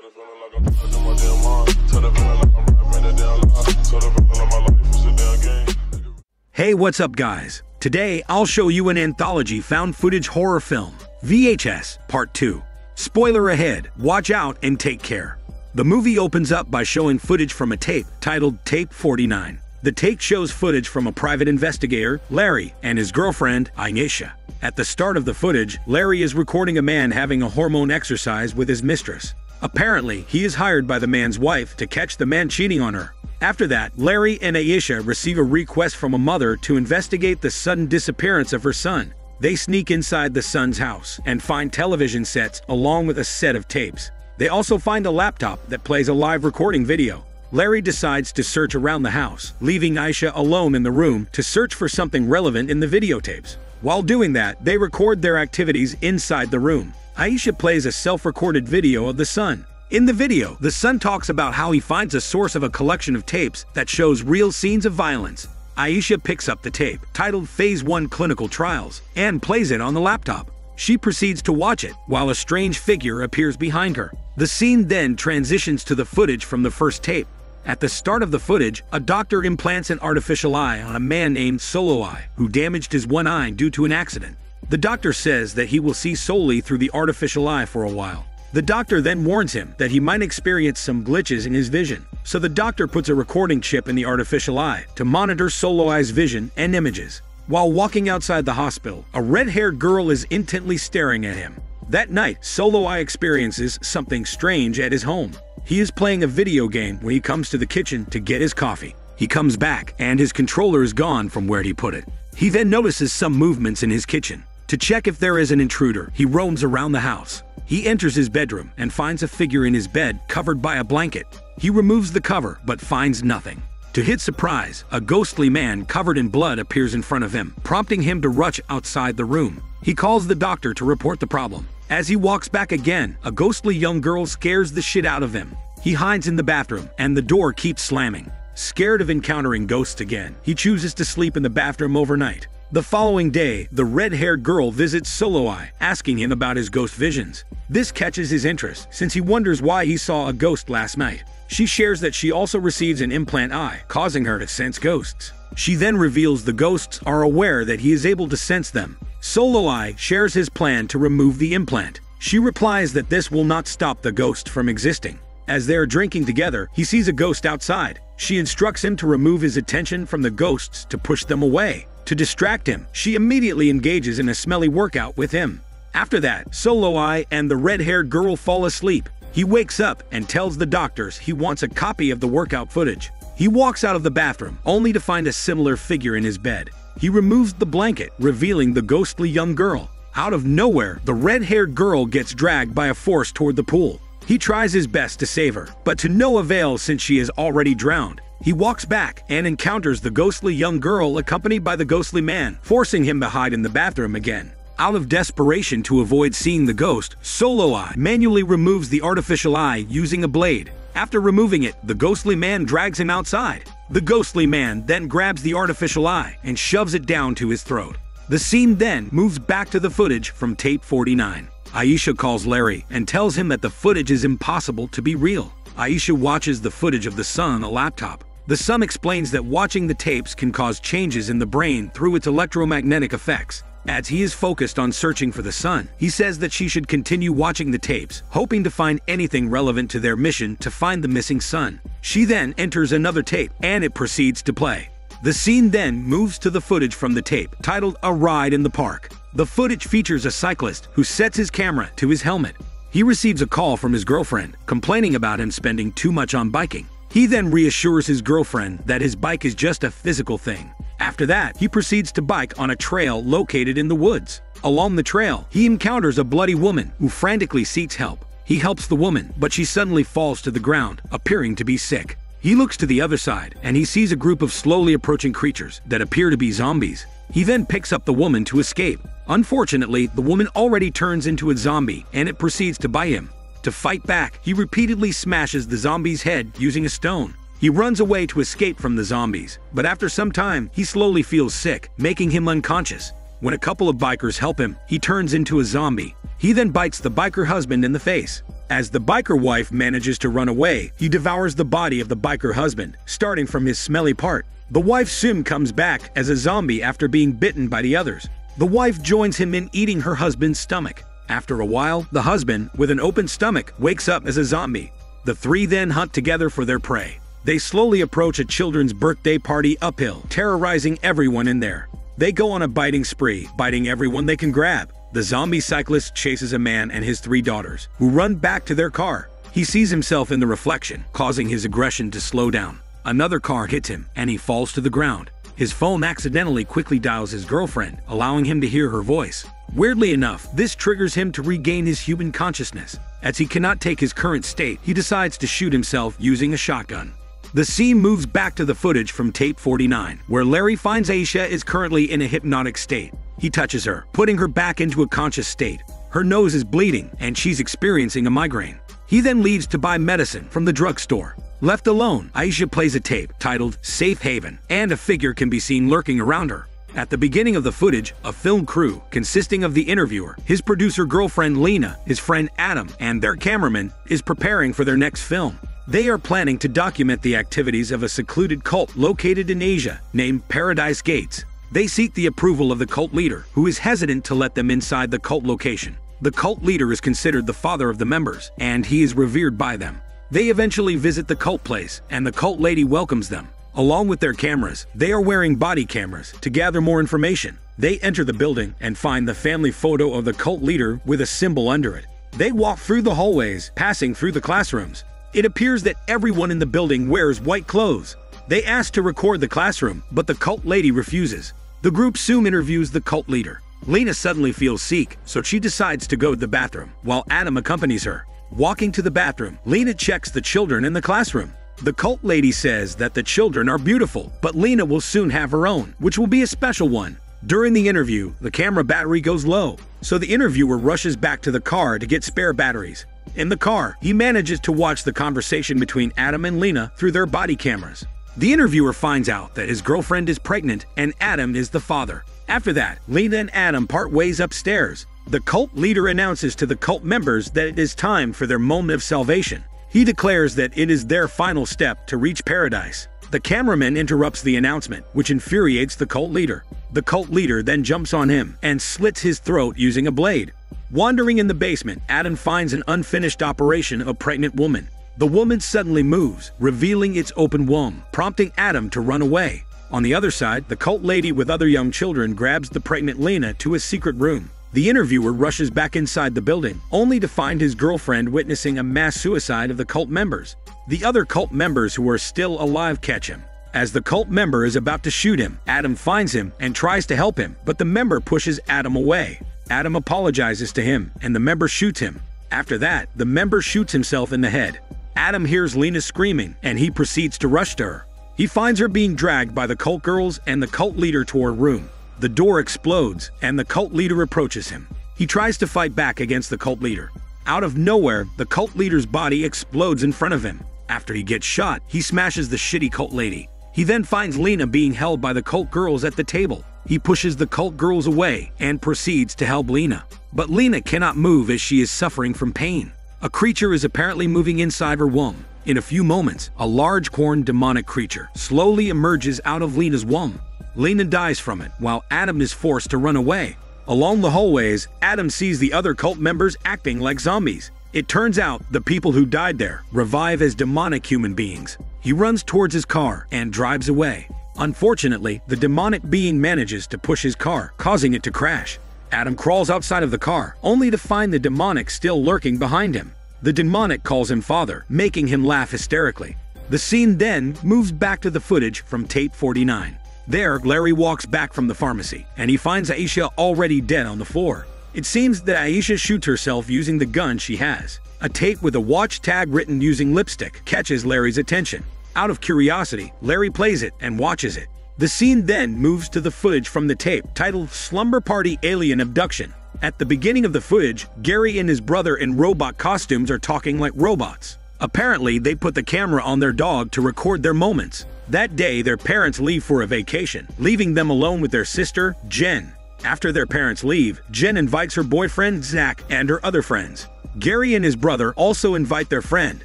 the feeling like I'm trapped in my damn mind. Tell the feeling like I'm rapping a damn lie. Tell the feeling like my life is a damn game. Hey, what's up, guys? Today, I'll show you an anthology found footage horror film, VHS Part 2. Spoiler ahead, watch out and take care. The movie opens up by showing footage from a tape titled Tape 49. The tape shows footage from a private investigator, Larry, and his girlfriend, Aisha. At the start of the footage, Larry is recording a man having a hormone exercise with his mistress. Apparently, he is hired by the man's wife to catch the man cheating on her. After that, Larry and Aisha receive a request from a mother to investigate the sudden disappearance of her son. They sneak inside the son's house and find television sets along with a set of tapes. They also find a laptop that plays a live recording video. Larry decides to search around the house, leaving Aisha alone in the room to search for something relevant in the videotapes. While doing that, they record their activities inside the room. Aisha plays a self-recorded video of the son. In the video, the son talks about how he finds a source of a collection of tapes that shows real scenes of violence. Aisha picks up the tape, titled Phase 1 Clinical Trials, and plays it on the laptop. She proceeds to watch it, while a strange figure appears behind her. The scene then transitions to the footage from the first tape. At the start of the footage, a doctor implants an artificial eye on a man named Soloi, who damaged his one eye due to an accident. The doctor says that he will see solely through the artificial eye for a while. The doctor then warns him that he might experience some glitches in his vision, so the doctor puts a recording chip in the artificial eye to monitor Soloi's vision and images. While walking outside the hospital, a red-haired girl is intently staring at him. That night, Soloi experiences something strange at his home. He is playing a video game when he comes to the kitchen to get his coffee. He comes back, and his controller is gone from where he put it. He then notices some movements in his kitchen. To check if there is an intruder, he roams around the house. He enters his bedroom and finds a figure in his bed covered by a blanket. He removes the cover but finds nothing. To his surprise, a ghostly man covered in blood appears in front of him, prompting him to rush outside the room. He calls the doctor to report the problem. As he walks back again, a ghostly young girl scares the shit out of him. He hides in the bathroom, and the door keeps slamming. Scared of encountering ghosts again, he chooses to sleep in the bathroom overnight. The following day, the red-haired girl visits Soloi, asking him about his ghost visions. This catches his interest, since he wonders why he saw a ghost last night. She shares that she also receives an implant eye, causing her to sense ghosts. She then reveals the ghosts are aware that he is able to sense them. Soloi shares his plan to remove the implant. She replies that this will not stop the ghost from existing. As they are drinking together, he sees a ghost outside. She instructs him to remove his attention from the ghosts to push them away. To distract him, she immediately engages in a smelly workout with him. After that, Soloi and the red-haired girl fall asleep. He wakes up and tells the doctors he wants a copy of the workout footage. He walks out of the bathroom, only to find a similar figure in his bed. He removes the blanket, revealing the ghostly young girl. Out of nowhere, the red-haired girl gets dragged by a force toward the pool. He tries his best to save her, but to no avail since she is already drowned. He walks back and encounters the ghostly young girl accompanied by the ghostly man, forcing him to hide in the bathroom again. Out of desperation to avoid seeing the ghost, Soloi manually removes the artificial eye using a blade. After removing it, the ghostly man drags him outside. The ghostly man then grabs the artificial eye and shoves it down to his throat. The scene then moves back to the footage from Tape 49. Aisha calls Larry and tells him that the footage is impossible to be real. Aisha watches the footage of the son on a laptop. The son explains that watching the tapes can cause changes in the brain through its electromagnetic effects. As he is focused on searching for the son, he says that she should continue watching the tapes, hoping to find anything relevant to their mission to find the missing son. She then enters another tape, and it proceeds to play. The scene then moves to the footage from the tape, titled A Ride in the Park. The footage features a cyclist who sets his camera to his helmet. He receives a call from his girlfriend, complaining about him spending too much on biking. He then reassures his girlfriend that his bike is just a physical thing. After that, he proceeds to bike on a trail located in the woods. Along the trail, he encounters a bloody woman who frantically seeks help. He helps the woman, but she suddenly falls to the ground, appearing to be sick. He looks to the other side, and he sees a group of slowly approaching creatures that appear to be zombies. He then picks up the woman to escape. Unfortunately, the woman already turns into a zombie, and it proceeds to bite him. To fight back, he repeatedly smashes the zombie's head using a stone. He runs away to escape from the zombies, but after some time, he slowly feels sick, making him unconscious. When a couple of bikers help him, he turns into a zombie. He then bites the biker husband in the face. As the biker wife manages to run away, he devours the body of the biker husband, starting from his smelly part. The wife soon comes back as a zombie after being bitten by the others. The wife joins him in eating her husband's stomach. After a while, the husband, with an open stomach, wakes up as a zombie. The three then hunt together for their prey. They slowly approach a children's birthday party uphill, terrorizing everyone in there. They go on a biting spree, biting everyone they can grab. The zombie cyclist chases a man and his 3 daughters, who run back to their car. He sees himself in the reflection, causing his aggression to slow down. Another car hits him, and he falls to the ground. His phone accidentally quickly dials his girlfriend, allowing him to hear her voice. Weirdly enough, this triggers him to regain his human consciousness. As he cannot take his current state, he decides to shoot himself using a shotgun. The scene moves back to the footage from tape 49, where Larry finds Aisha is currently in a hypnotic state. He touches her, putting her back into a conscious state. Her nose is bleeding, and she's experiencing a migraine. He then leaves to buy medicine from the drugstore. Left alone, Aisha plays a tape titled Safe Haven, and a figure can be seen lurking around her. At the beginning of the footage, a film crew, consisting of the interviewer, his producer girlfriend Lena, his friend Adam, and their cameraman, is preparing for their next film. They are planning to document the activities of a secluded cult located in Asia named Paradise Gates. They seek the approval of the cult leader, who is hesitant to let them inside the cult location. The cult leader is considered the father of the members, and he is revered by them. They eventually visit the cult place, and the cult lady welcomes them. Along with their cameras, they are wearing body cameras to gather more information. They enter the building and find the family photo of the cult leader with a symbol under it. They walk through the hallways, passing through the classrooms. It appears that everyone in the building wears white clothes. They ask to record the classroom, but the cult lady refuses. The group soon interviews the cult leader. Lena suddenly feels sick, so she decides to go to the bathroom, while Adam accompanies her. Walking to the bathroom, Lena checks the children in the classroom. The cult lady says that the children are beautiful, but Lena will soon have her own, which will be a special one. During the interview, the camera battery goes low, so the interviewer rushes back to the car to get spare batteries. In the car, he manages to watch the conversation between Adam and Lena through their body cameras. The interviewer finds out that his girlfriend is pregnant and Adam is the father. After that, Lena and Adam part ways upstairs. The cult leader announces to the cult members that it is time for their moment of salvation. He declares that it is their final step to reach paradise. The cameraman interrupts the announcement, which infuriates the cult leader. The cult leader then jumps on him and slits his throat using a blade. Wandering in the basement, Adam finds an unfinished operation of a pregnant woman. The woman suddenly moves, revealing its open womb, prompting Adam to run away. On the other side, the cult lady with other young children grabs the pregnant Lena to a secret room. The interviewer rushes back inside the building, only to find his girlfriend witnessing a mass suicide of the cult members. The other cult members who are still alive catch him. As the cult member is about to shoot him, Adam finds him and tries to help him, but the member pushes Adam away. Adam apologizes to him, and the member shoots him. After that, the member shoots himself in the head. Adam hears Lena screaming, and he proceeds to rush to her. He finds her being dragged by the cult girls and the cult leader to her room. The door explodes, and the cult leader approaches him. He tries to fight back against the cult leader. Out of nowhere, the cult leader's body explodes in front of him. After he gets shot, he smashes the shitty cult lady. He then finds Lena being held by the cult girls at the table. He pushes the cult girls away and proceeds to help Lena. But Lena cannot move as she is suffering from pain. A creature is apparently moving inside her womb. In a few moments, a large horned demonic creature slowly emerges out of Lena's womb. Lena dies from it, while Adam is forced to run away. Along the hallways, Adam sees the other cult members acting like zombies. It turns out the people who died there revive as demonic human beings. He runs towards his car and drives away. Unfortunately, the demonic being manages to push his car, causing it to crash. Adam crawls outside of the car, only to find the demonic still lurking behind him. The demonic calls him father, making him laugh hysterically. The scene then moves back to the footage from tape 49. There, Larry walks back from the pharmacy, and he finds Aisha already dead on the floor. It seems that Aisha shoots herself using the gun she has. A tape with a watch tag written using lipstick catches Larry's attention. Out of curiosity, Larry plays it and watches it. The scene then moves to the footage from the tape titled Slumber Party Alien Abduction. At the beginning of the footage, Gary and his brother in robot costumes are talking like robots. Apparently, they put the camera on their dog to record their moments. That day, their parents leave for a vacation, leaving them alone with their sister, Jen. After their parents leave, Jen invites her boyfriend, Zach, and her other friends. Gary and his brother also invite their friend,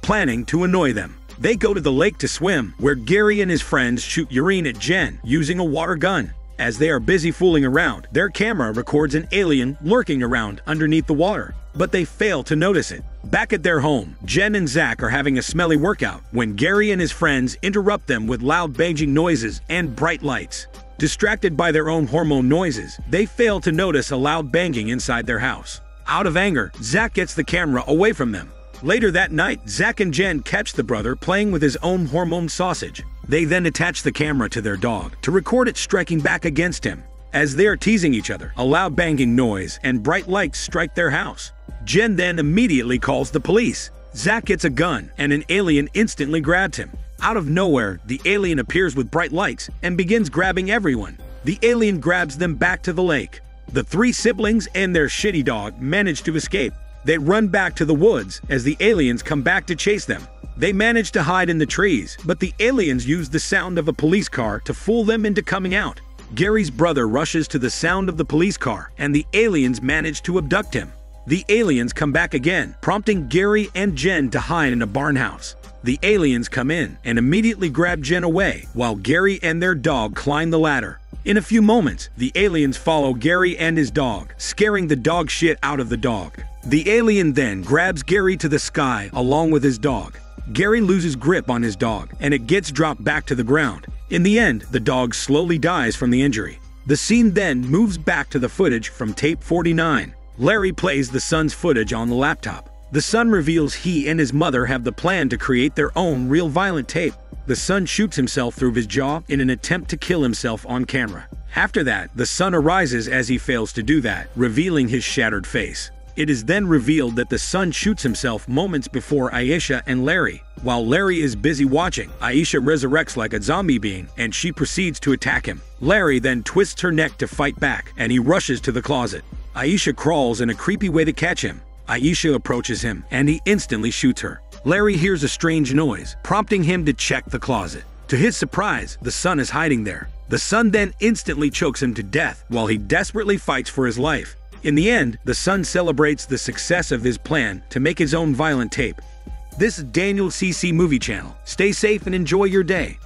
planning to annoy them. They go to the lake to swim, where Gary and his friends shoot urine at Jen using a water gun. As they are busy fooling around, their camera records an alien lurking around underneath the water, but they fail to notice it. Back at their home, Jen and Zach are having a smelly workout when Gary and his friends interrupt them with loud banging noises and bright lights. Distracted by their own hormone noises, they fail to notice a loud banging inside their house. Out of anger, Zach gets the camera away from them. Later that night, Zach and Jen catch the brother playing with his own hormone sausage. They then attach the camera to their dog to record it striking back against him. As they are teasing each other, a loud banging noise and bright lights strike their house. Jen then immediately calls the police. Zach gets a gun and an alien instantly grabs him. Out of nowhere, the alien appears with bright lights and begins grabbing everyone. The alien grabs them back to the lake. The three siblings and their shitty dog manage to escape. They run back to the woods as the aliens come back to chase them. They manage to hide in the trees, but the aliens use the sound of a police car to fool them into coming out. Gary's brother rushes to the sound of the police car, and the aliens manage to abduct him. The aliens come back again, prompting Gary and Jen to hide in a barn house. The aliens come in and immediately grab Jen away, while Gary and their dog climb the ladder. In a few moments, the aliens follow Gary and his dog, scaring the dog shit out of the dog. The alien then grabs Gary to the sky along with his dog. Gary loses grip on his dog, and it gets dropped back to the ground. In the end, the dog slowly dies from the injury. The scene then moves back to the footage from tape 49. Larry plays the son's footage on the laptop. The son reveals he and his mother have the plan to create their own real violent tape. The son shoots himself through his jaw in an attempt to kill himself on camera. After that, the son arises as he fails to do that, revealing his shattered face. It is then revealed that the son shoots himself moments before Aisha and Larry. While Larry is busy watching, Aisha resurrects like a zombie being, and she proceeds to attack him. Larry then twists her neck to fight back, and he rushes to the closet. Aisha crawls in a creepy way to catch him. Aisha approaches him, and he instantly shoots her. Larry hears a strange noise, prompting him to check the closet. To his surprise, the son is hiding there. The son then instantly chokes him to death while he desperately fights for his life. In the end, the son celebrates the success of his plan to make his own violent tape. This is Daniel CC Movie Channel. Stay safe and enjoy your day.